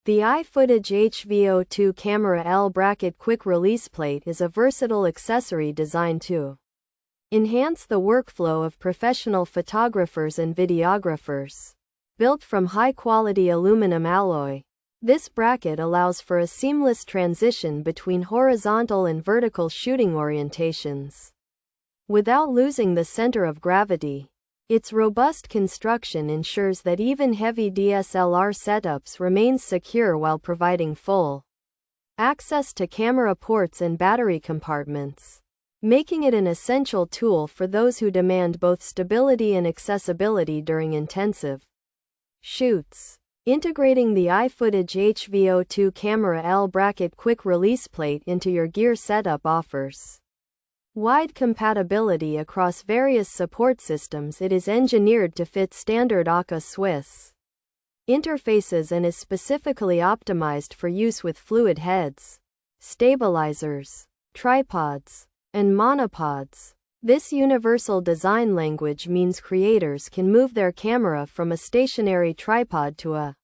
The IFOOTAGE HV-02 camera L bracket quick release plate is a versatile accessory designed to enhance the workflow of professional photographers and videographers. Built from high-quality aluminum alloy, this bracket allows for a seamless transition between horizontal and vertical shooting orientations without losing the center of gravity. Its robust construction ensures that even heavy DSLR setups remain secure while providing full access to camera ports and battery compartments, making it an essential tool for those who demand both stability and accessibility during intensive shoots. Integrating the IFOOTAGE HV-02 camera L bracket quick release plate into your gear setup offers wide compatibility across various support systems. It is engineered to fit standard Arca-Swiss interfaces and is specifically optimized for use with fluid heads, stabilizers, tripods, and monopods. This universal design language means creators can move their camera from a stationary tripod to a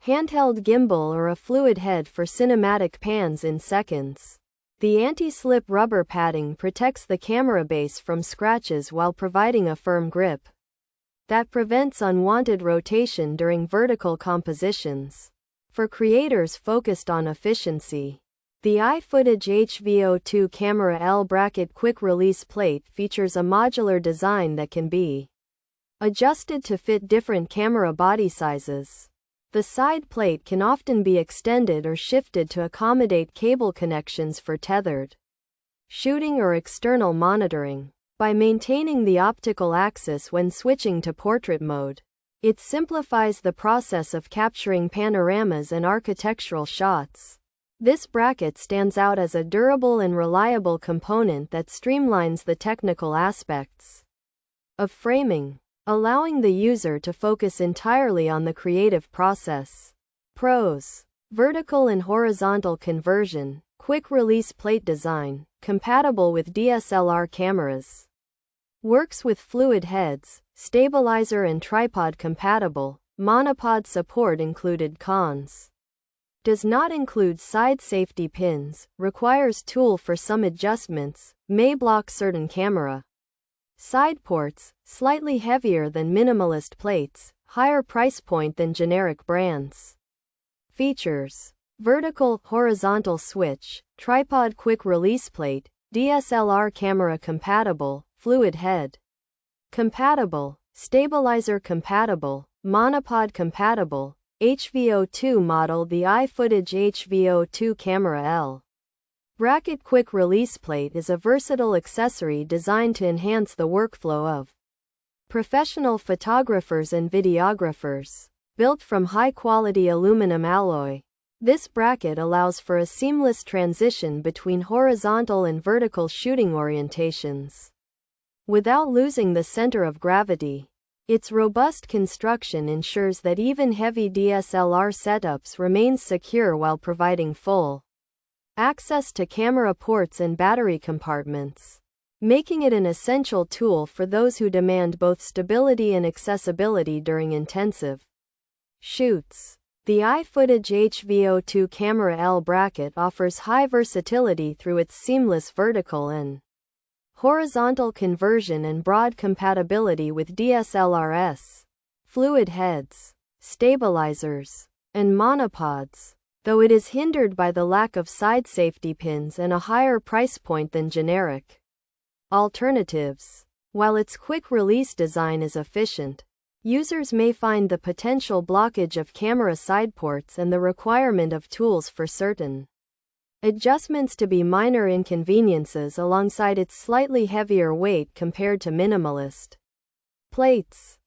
handheld gimbal or a fluid head for cinematic pans in seconds. The anti-slip rubber padding protects the camera base from scratches while providing a firm grip that prevents unwanted rotation during vertical compositions. For creators focused on efficiency, the IFOOTAGE HV-02 camera L bracket quick release plate features a modular design that can be adjusted to fit different camera body sizes. The side plate can often be extended or shifted to accommodate cable connections for tethered shooting or external monitoring. By maintaining the optical axis when switching to portrait mode, it simplifies the process of capturing panoramas and architectural shots. This bracket stands out as a durable and reliable component that streamlines the technical aspects of framing, allowing the user to focus entirely on the creative process. Pros: vertical and horizontal conversion, quick release plate design, compatible with DSLR cameras. Works with fluid heads, stabilizer and tripod compatible, monopod support included. Cons: does not include side safety pins, requires tool for some adjustments, may block certain camera side ports, slightly heavier than minimalist plates, higher price point than generic brands. Features: vertical, horizontal switch, tripod quick release plate, DSLR camera compatible, fluid head compatible, stabilizer compatible, monopod compatible, HV-02 model. The IFOOTAGE HV-02 camera L bracket quick release plate is a versatile accessory designed to enhance the workflow of professional photographers and videographers. Built from high-quality aluminum alloy, this bracket allows for a seamless transition between horizontal and vertical shooting orientations without losing the center of gravity. Its robust construction ensures that even heavy DSLR setups remain secure while providing full access to camera ports and battery compartments, making it an essential tool for those who demand both stability and accessibility during intensive shoots. The IFOOTAGE HV-02 camera L bracket offers high versatility through its seamless vertical and horizontal conversion and broad compatibility with DSLRs, fluid heads, stabilizers, and monopods, though it is hindered by the lack of side safety pins and a higher price point than generic alternatives. While its quick release design is efficient, users may find the potential blockage of camera side ports and the requirement of tools for certain adjustments to be minor inconveniences alongside its slightly heavier weight compared to minimalist plates.